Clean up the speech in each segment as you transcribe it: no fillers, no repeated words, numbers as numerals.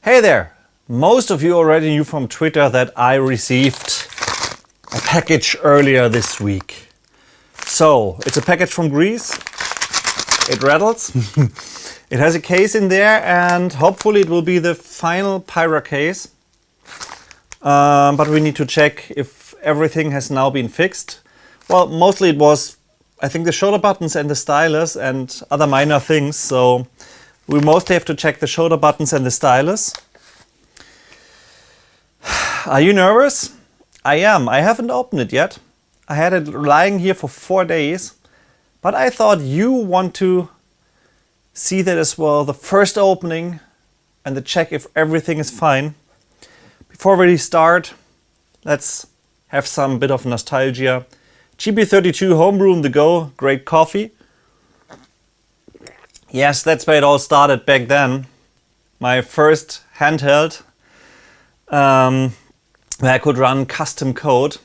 Hey there! Most of you already knew from Twitter that I received a package earlier this week. So, it's a package from Greece. It rattles. It has a case in there and hopefully it will be the final Pyra case. But we need to check if everything has now been fixed. Well, mostly it was, I think, the shoulder buttons and the stylus and other minor things. So we mostly have to check the shoulder buttons and the stylus. Are you nervous? I am. I haven't opened it yet. I had it lying here for 4 days. But I thought you want to see that as well. The first opening and the check if everything is fine. Before we start, let's have some bit of nostalgia. GB32 homebrew on the go. Great coffee. Yes, that's where it all started back then. My first handheld, where I could run custom code.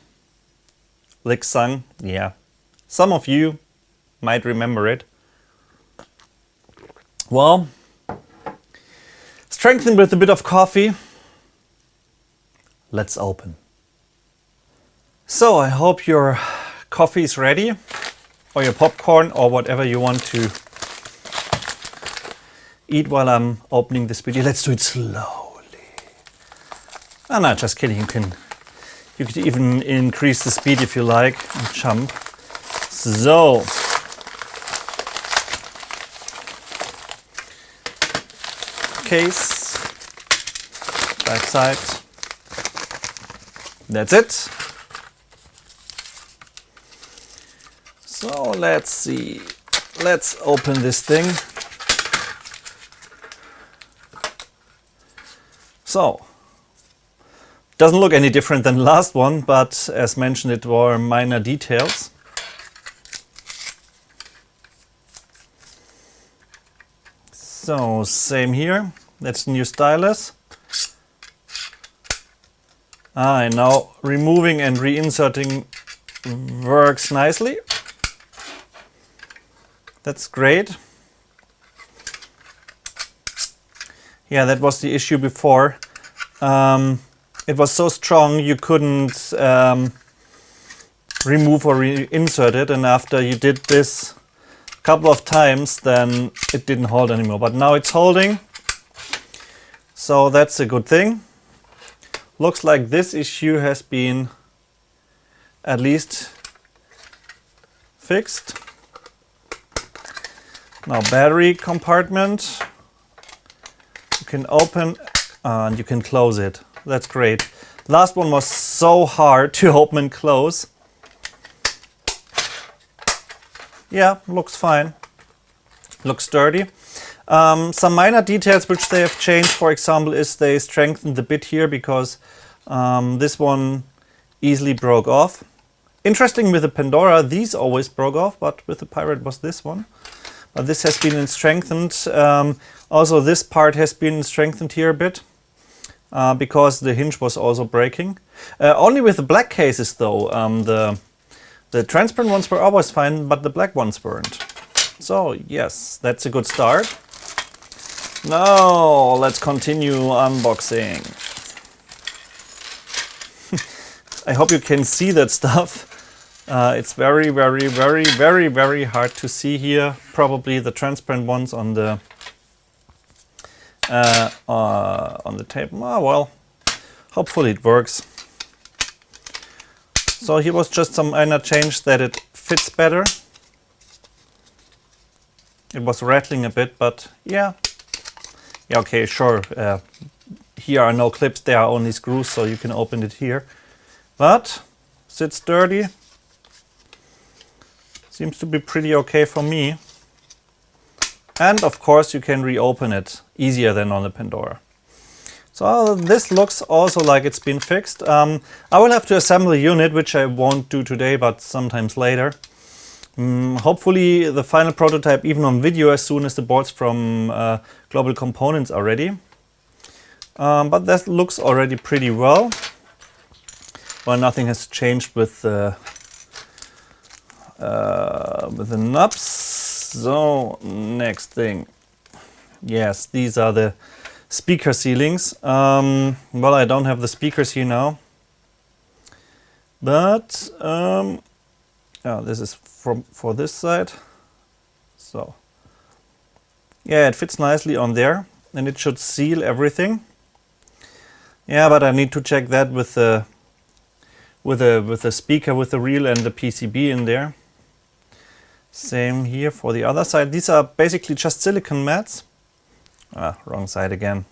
Lixang, yeah. Some of you might remember it. Well, strengthened with a bit of coffee. Let's open. So I hope your coffee is ready, or your popcorn, or whatever you want to eat while I'm opening this video. Let's do it slowly. Oh, no, just kidding. You could even increase the speed if you like and jump. So, case, back side. That's it. So let's see. Let's open this thing. So, doesn't look any different than the last one, but as mentioned, it were minor details. So, same here. That's the new stylus. And now removing and reinserting works nicely. That's great. Yeah, that was the issue before. It was so strong you couldn't remove or reinsert it, and after you did this a couple of times, then it didn't hold anymore. But now it's holding, so that's a good thing. Looks like this issue has been at least fixed. Now battery compartment. You can open and you can close it. That's great. Last one was so hard to open and close. Yeah, looks fine. Looks sturdy. Some minor details which they have changed, for example, is they strengthened the bit here because this one easily broke off. Interesting, with the Pandora, these always broke off, but with the Pyra it was this one. But this has been strengthened. Also, this part has been strengthened here a bit because the hinge was also breaking. Only with the black cases, though, the transparent ones were always fine, but the black ones weren't. So, yes, that's a good start. Now, let's continue unboxing. I hope you can see that stuff. It's very, very, very, very, very hard to see here. Probably the transparent ones on the tape. Oh, well, hopefully it works. So here was just some minor change that it fits better. It was rattling a bit, but yeah. Yeah, okay, sure. Here are no clips, there are only screws, so you can open it here. But sits sturdy. Seems to be pretty okay for me. And of course you can reopen it easier than on the Pandora. So this looks also like it's been fixed. I will have to assemble a unit, which I won't do today, but sometimes later. Hopefully the final prototype even on video as soon as the boards from Global Components are ready. But that looks already pretty well. Well, nothing has changed with the knobs. So next thing, yes, these are the speaker ceilings. Well, I don't have the speakers here now, but yeah, this is for this side. So yeah, it fits nicely on there, and it should seal everything. Yeah, but I need to check that with the speaker with the reel and the PCB in there. Same here for the other side. These are basically just silicon mats. Wrong side again.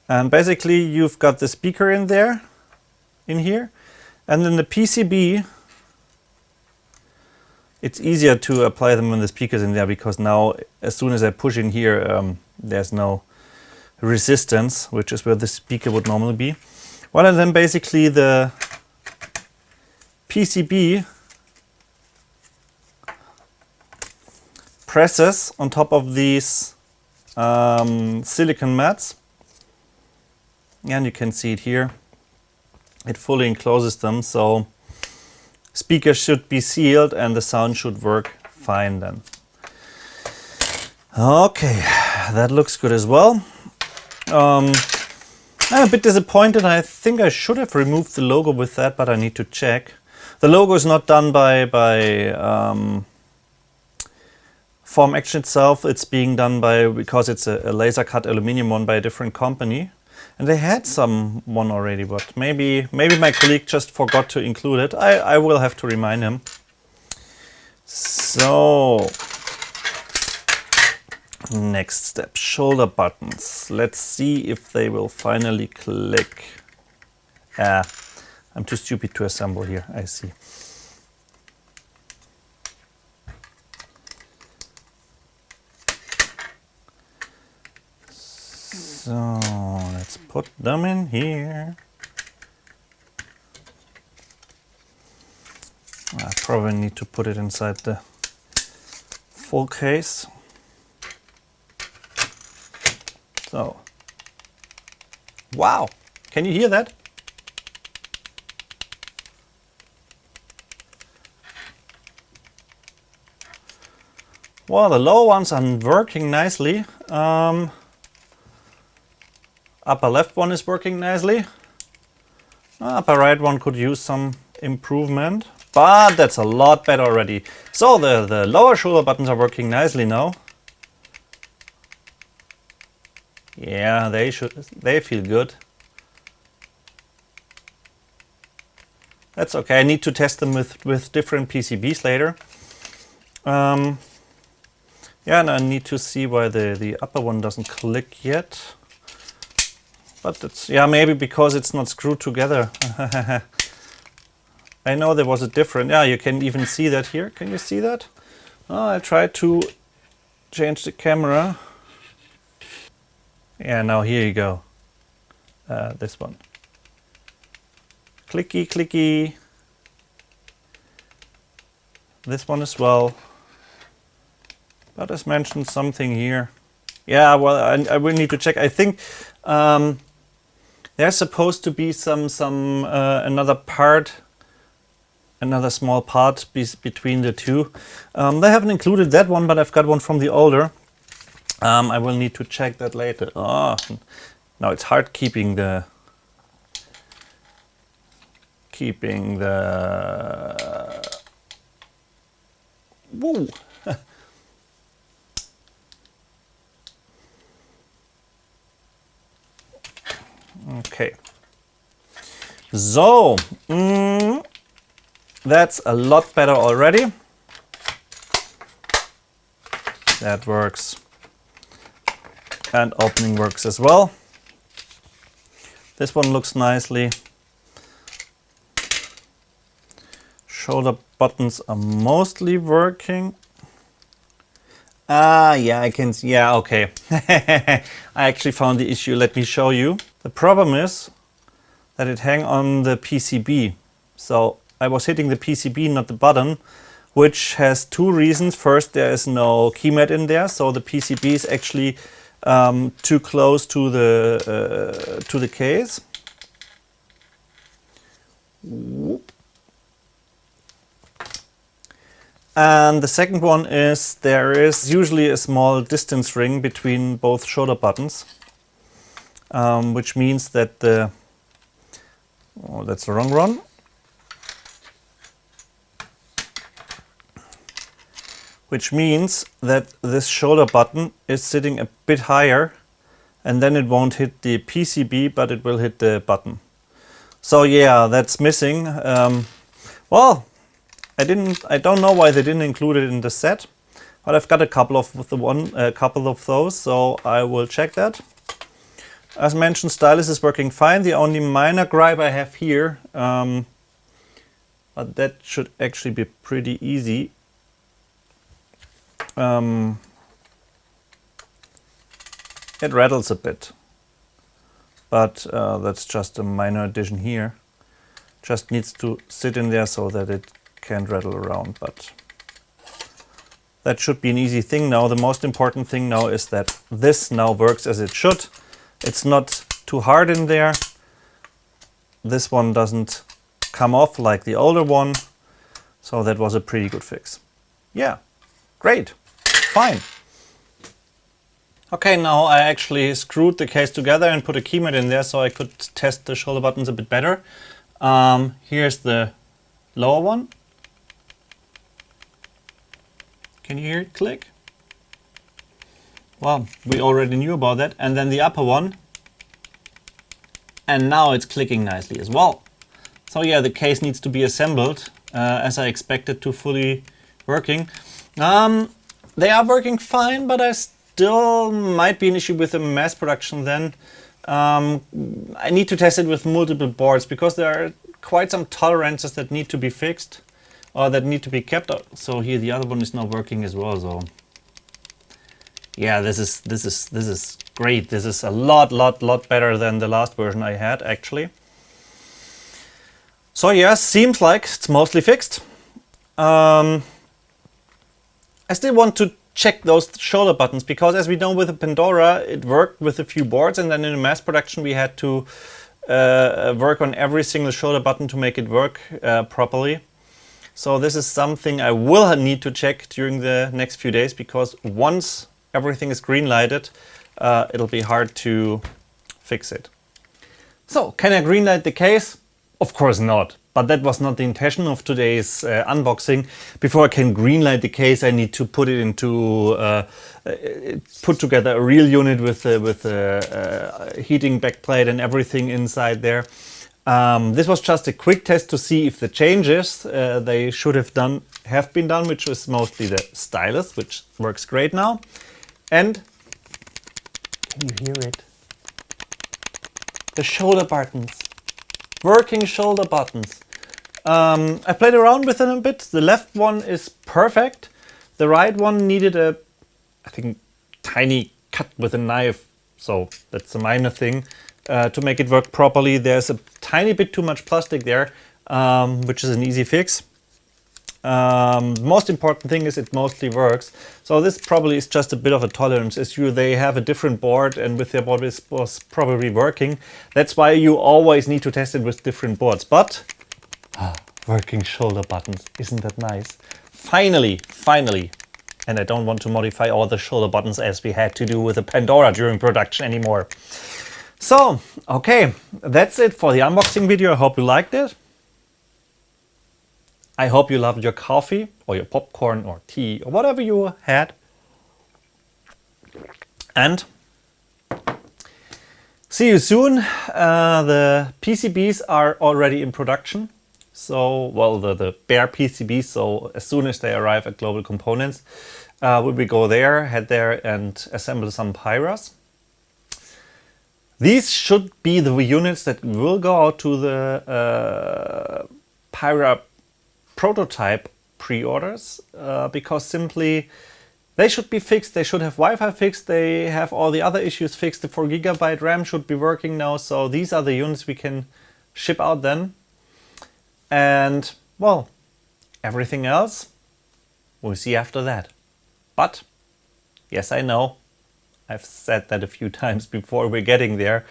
And basically you've got the speaker in there, in here, and then the PCB. It's easier to apply them when the speaker's in there, because now as soon as I push in here, there's no resistance, which is where the speaker would normally be. Well, and then basically the PCB presses on top of these silicon mats, and you can see it here. It fully encloses them, so speakers should be sealed and the sound should work fine then. Okay, that looks good as well. I'm a bit disappointed. I think I should have removed the logo with that, but I need to check. The logo is not done by Form Action itself. It's being done by, because it's a laser cut aluminum one, by a different company. And they had one already, but maybe my colleague just forgot to include it. I will have to remind him. So, next step, shoulder buttons. Let's see if they will finally click. I'm too stupid to assemble here, I see. So, let's put them in here. I probably need to put it inside the full case. So, wow, can you hear that? Well, the lower ones are working nicely. Upper left one is working nicely. Upper right one could use some improvement, but that's a lot better already. So the lower shoulder buttons are working nicely now. Yeah, they feel good. That's okay. I need to test them with different PCBs later. Yeah, and I need to see why the upper one doesn't click yet. But it's, yeah, maybe because it's not screwed together. I know there was a different, yeah, you can even see that here. Can you see that? Oh, I tried to change the camera. Yeah, now here you go. This one. Clicky, clicky. This one as well. But as mentioned, something here. Yeah, well, I will need to check. I think there's supposed to be another part, another small part between the two. They haven't included that one, but I've got one from the older. I will need to check that later. Oh, now it's hard keeping the woo. Okay, so that's a lot better already. That works, and opening works as well. This one looks nicely. Shoulder buttons are mostly working. Yeah, I can see. Yeah, okay. I actually found the issue. Let me show you. The problem is that it hangs on the PCB. So I was hitting the PCB, not the button, which has two reasons. First, there is no key mat in there, so the PCB is actually too close to the case. Whoop. And the second one is there is usually a small distance ring between both shoulder buttons, which means that the, oh, that's the wrong one. Which means that this shoulder button is sitting a bit higher, and then it won't hit the PCB, but it will hit the button. So yeah, that's missing. Well, I don't know why they didn't include it in the set, but I've got a couple of those, so I will check that. As mentioned, stylus is working fine. The only minor gripe I have here, but that should actually be pretty easy. It rattles a bit, but that's just a minor addition here. Just needs to sit in there so that it can't rattle around, but that should be an easy thing now. The most important thing now is that this now works as it should. It's not too hard in there. This one doesn't come off like the older one, so that was a pretty good fix. Yeah, great. Fine. Okay, now I actually screwed the case together and put a key mat in there so I could test the shoulder buttons a bit better. Here's the lower one. Can you hear it click? Well, we already knew about that. And then the upper one. And now it's clicking nicely as well. So yeah, the case needs to be assembled as I expected to fully working. They are working fine, but I still might be an issue with the mass production then. I need to test it with multiple boards because there are quite some tolerances that need to be fixed or that need to be kept. So here the other one is not working as well. So yeah, this is great. This is a lot better than the last version I had actually. So yeah, seems like it's mostly fixed. I still want to check those shoulder buttons because as we know with the Pandora it worked with a few boards, and then in mass production we had to work on every single shoulder button to make it work properly. So this is something I will need to check during the next few days, because once everything is green lighted it'll be hard to fix it. So can I green light the case? Of course not. But that was not the intention of today's unboxing. Before I can greenlight the case, I need to put it into put together a real unit with the heating backplate and everything inside there. This was just a quick test to see if the changes they should have been done, which is mostly the stylus, which works great now. And can you hear it? The shoulder buttons. Working shoulder buttons. I played around with them a bit. The left one is perfect. The right one needed a, I think, tiny cut with a knife. So that's a minor thing to make it work properly. There's a tiny bit too much plastic there, which is an easy fix. Most important thing is it mostly works. So this probably is just a bit of a tolerance issue. They have a different board, and with their board it was probably working. That's why you always need to test it with different boards. But working shoulder buttons, isn't that nice? Finally, and I don't want to modify all the shoulder buttons as we had to do with the Pandora during production anymore. So, okay, that's it for the unboxing video. I hope you liked it. I hope you loved your coffee or your popcorn or tea or whatever you had. And see you soon. The PCBs are already in production. So, well, the bare PCBs. So as soon as they arrive at Global Components, we will go there, head there and assemble some Pyras. These should be the units that will go out to the Pyra Prototype pre-orders, because simply they should be fixed. They should have Wi-Fi fixed. They have all the other issues fixed. The 4 GB RAM should be working now. So these are the units we can ship out then. And well, everything else we'll see after that. But yes, I know I've said that a few times before. We're getting there.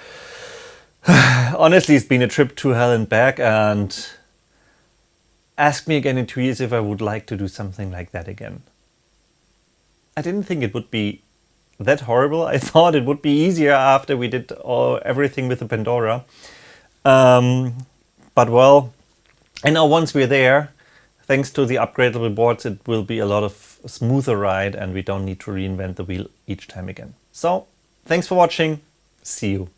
Honestly, it's been a trip to hell and back, and ask me again in 2 years if I would like to do something like that again. I didn't think it would be that horrible. I thought it would be easier after we did everything with the Pandora. But well, I know once we're there, thanks to the upgradable boards, it will be a lot of smoother ride and we don't need to reinvent the wheel each time again. So, thanks for watching. See you.